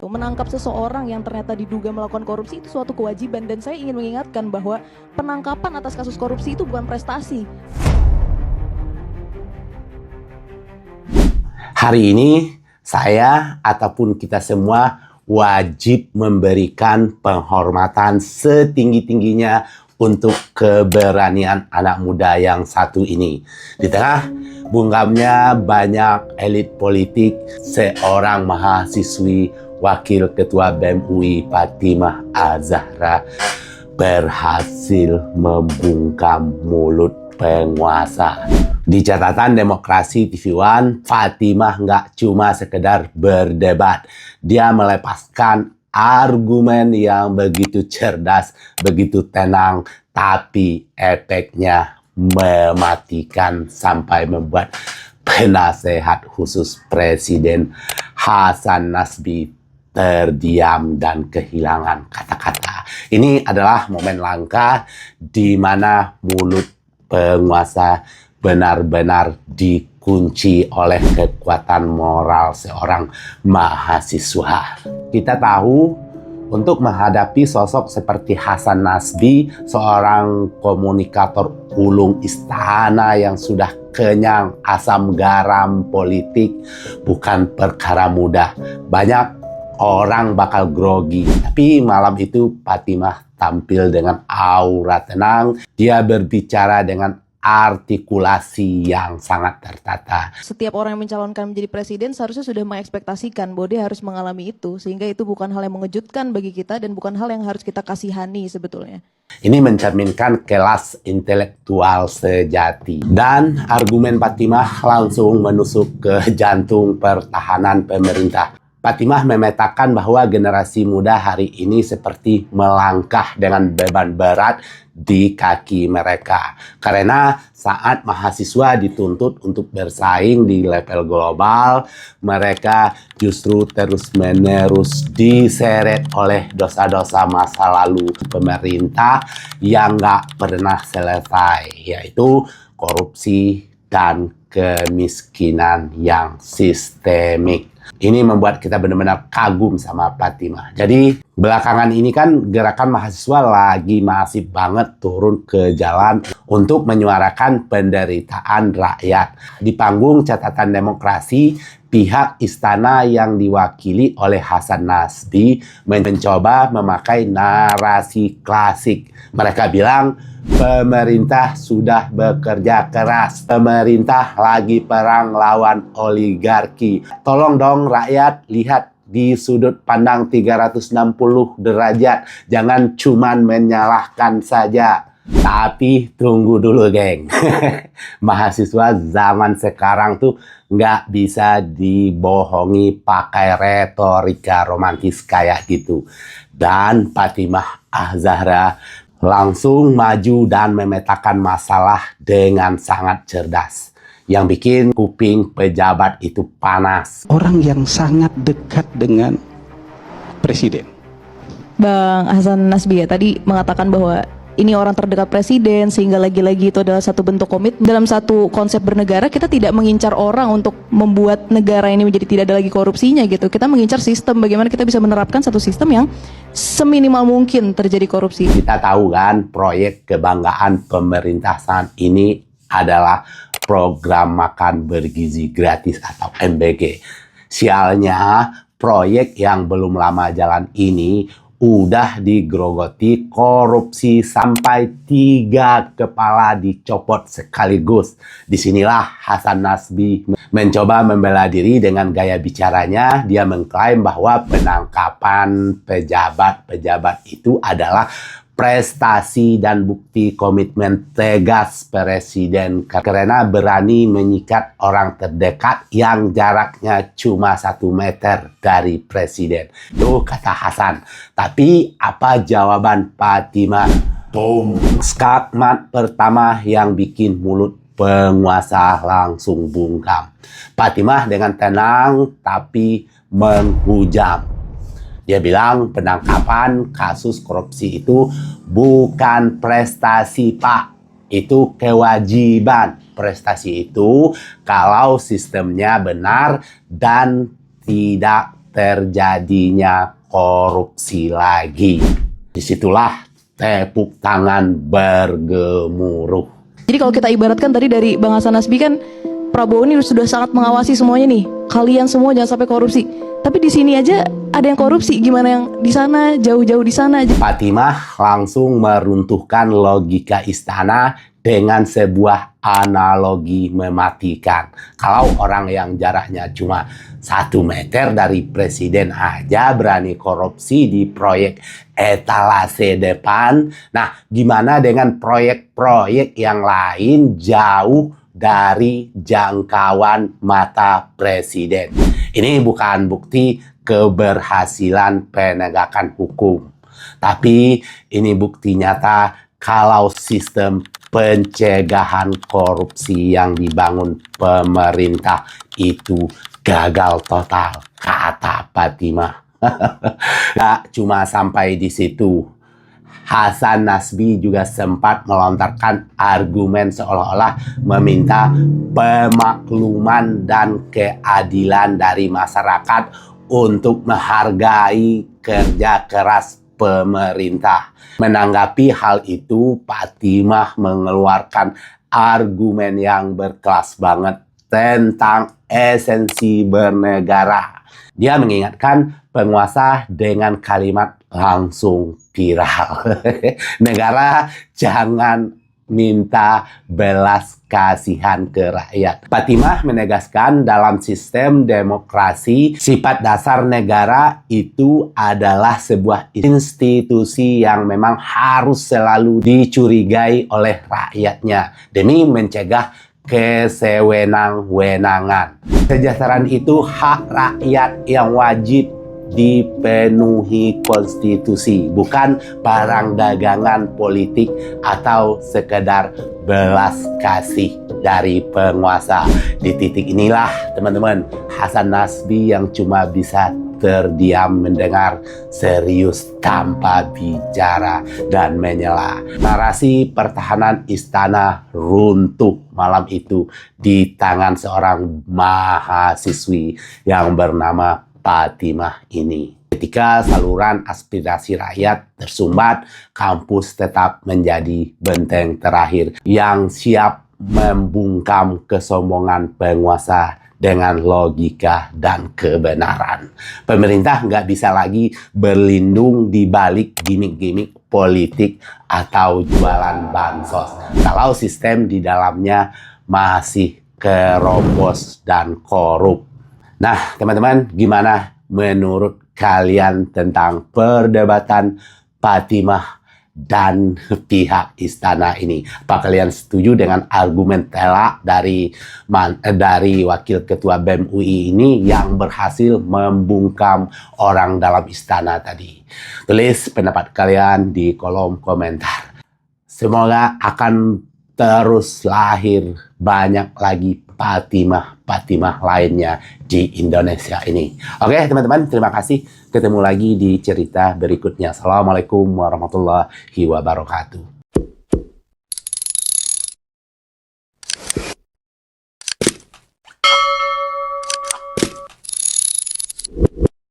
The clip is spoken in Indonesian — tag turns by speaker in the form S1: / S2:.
S1: Menangkap seseorang yang ternyata diduga melakukan korupsi itu suatu kewajiban, dan saya ingin mengingatkan bahwa penangkapan atas kasus korupsi itu bukan prestasi.
S2: Hari ini saya ataupun kita semua wajib memberikan penghormatan setinggi-tingginya untuk keberanian anak muda yang satu ini. Di tengah bungkamnya banyak elit politik, seorang mahasiswi Wakil Ketua BEM UI Fatimah Az-Zahra berhasil membungkam mulut penguasa. Di catatan Demokrasi TV One, Fatimah nggak cuma sekedar berdebat. Dia melepaskan argumen yang begitu cerdas, begitu tenang, tapi efeknya mematikan sampai membuat penasehat khusus Presiden Hasan Nasbi terdiam dan kehilangan kata-kata. Ini adalah momen langka di mana mulut penguasa benar-benar dikunci oleh kekuatan moral seorang mahasiswa. Kita tahu untuk menghadapi sosok seperti Hasan Nasbi, seorang komunikator ulung istana yang sudah kenyang asam garam politik, bukan perkara mudah. Banyak orang bakal grogi, tapi malam itu Fatimah tampil dengan aura tenang. Dia berbicara dengan artikulasi yang sangat tertata.
S1: Setiap orang yang mencalonkan menjadi presiden seharusnya sudah mengekspektasikan bahwa dia harus mengalami itu, sehingga itu bukan hal yang mengejutkan bagi kita dan bukan hal yang harus kita kasihani sebetulnya.
S2: Ini mencerminkan kelas intelektual sejati. Dan argumen Fatimah langsung menusuk ke jantung pertahanan pemerintah. Fatimah memetakan bahwa generasi muda hari ini seperti melangkah dengan beban berat di kaki mereka. Karena saat mahasiswa dituntut untuk bersaing di level global, mereka justru terus-menerus diseret oleh dosa-dosa masa lalu pemerintah yang nggak pernah selesai, yaitu korupsi dan kemiskinan yang sistemik. Ini membuat kita benar-benar kagum sama Fatimah. Jadi belakangan ini kan gerakan mahasiswa lagi masif banget turun ke jalan untuk menyuarakan penderitaan rakyat. Di panggung catatan Demokrasi, pihak istana yang diwakili oleh Hasan Nasbi mencoba memakai narasi klasik. Mereka bilang pemerintah sudah bekerja keras. Pemerintah lagi perang lawan oligarki. Tolong dong rakyat lihat di sudut pandang 360 derajat. Jangan cuman menyalahkan saja. Tapi tunggu dulu geng. Mahasiswa zaman sekarang tuh nggak bisa dibohongi pakai retorika romantis kayak gitu. Dan Fatimah Az-Zahra langsung maju dan memetakan masalah dengan sangat cerdas. Yang bikin kuping pejabat itu panas.
S3: Orang yang sangat dekat dengan presiden.
S1: Bang Hasan Nasbi ya tadi mengatakan bahwa ini orang terdekat presiden, sehingga lagi-lagi itu adalah satu bentuk komitmen. Dalam satu konsep bernegara, kita tidak mengincar orang untuk membuat negara ini menjadi tidak ada lagi korupsinya gitu. Kita mengincar sistem, bagaimana kita bisa menerapkan satu sistem yang seminimal mungkin terjadi korupsi.
S2: Kita tahu kan, proyek kebanggaan pemerintah saat ini adalah program makan bergizi gratis atau MBG. Sialnya, proyek yang belum lama jalan ini udah digerogoti korupsi sampai 3 kepala dicopot sekaligus. Disinilah Hasan Nasbi mencoba membela diri dengan gaya bicaranya. Dia mengklaim bahwa penangkapan pejabat-pejabat itu adalah prestasi dan bukti komitmen tegas Presiden karena berani menyikat orang terdekat yang jaraknya cuma 1 meter dari Presiden. Itu kata Hasan. Tapi apa jawaban Fatimah? Boom. Skakmat pertama yang bikin mulut penguasa langsung bungkam. Fatimah dengan tenang tapi menghujam. Dia bilang penangkapan kasus korupsi itu bukan prestasi, Pak. Itu kewajiban. Prestasi itu kalau sistemnya benar dan tidak terjadinya korupsi lagi. Disitulah tepuk tangan bergemuruh.
S1: Jadi kalau kita ibaratkan tadi dari Bang Hasan Nasbi kan, Prabowo ini sudah sangat mengawasi semuanya nih. Kalian semua jangan sampai korupsi. Tapi di sini aja ada yang korupsi, gimana yang di sana, jauh-jauh di sana aja.
S2: Fatimah langsung meruntuhkan logika istana dengan sebuah analogi mematikan. Kalau orang yang jaraknya cuma 1 meter dari presiden aja berani korupsi di proyek etalase depan, nah gimana dengan proyek-proyek yang lain jauh dari jangkauan mata presiden? Ini bukan bukti keberhasilan penegakan hukum, tapi ini bukti nyata kalau sistem pencegahan korupsi yang dibangun pemerintah itu gagal total, kata Fatimah. Nah, cuma sampai di situ. Hasan Nasbi juga sempat melontarkan argumen seolah-olah meminta pemakluman dan keadilan dari masyarakat untuk menghargai kerja keras pemerintah. Menanggapi hal itu, Fatimah mengeluarkan argumen yang berkelas banget tentang esensi bernegara. Dia mengingatkan penguasa dengan kalimat langsung viral. Negara jangan minta belas kasihan ke rakyat. Fatimah menegaskan dalam sistem demokrasi, sifat dasar negara itu adalah sebuah institusi yang memang harus selalu dicurigai oleh rakyatnya demi mencegah kesewenang-wenangan. Kesejahteraan itu hak rakyat yang wajib dipenuhi konstitusi, bukan barang dagangan politik atau sekedar belas kasih dari penguasa. Di titik inilah teman-teman, Hasan Nasbi yang cuma bisa terdiam mendengar serius tanpa bicara dan menyela. Narasi pertahanan istana runtuh malam itu di tangan seorang mahasiswi yang bernama Fatimah ini. Ketika saluran aspirasi rakyat tersumbat, kampus tetap menjadi benteng terakhir yang siap membungkam kesombongan penguasa dengan logika dan kebenaran. Pemerintah nggak bisa lagi berlindung di balik gimmick-gimmick politik atau jualan bansos kalau sistem di dalamnya masih keropos dan korup. Nah, teman-teman, gimana menurut kalian tentang perdebatan Fatimah dan pihak istana ini? Apa kalian setuju dengan argumen telak dari Wakil Ketua BEM UI ini yang berhasil membungkam orang dalam istana tadi? Tulis pendapat kalian di kolom komentar. Semoga akan terus lahir banyak lagi Fatimah lainnya di Indonesia ini. Oke teman-teman, terima kasih. Ketemu lagi di cerita berikutnya. Assalamualaikum warahmatullahi wabarakatuh.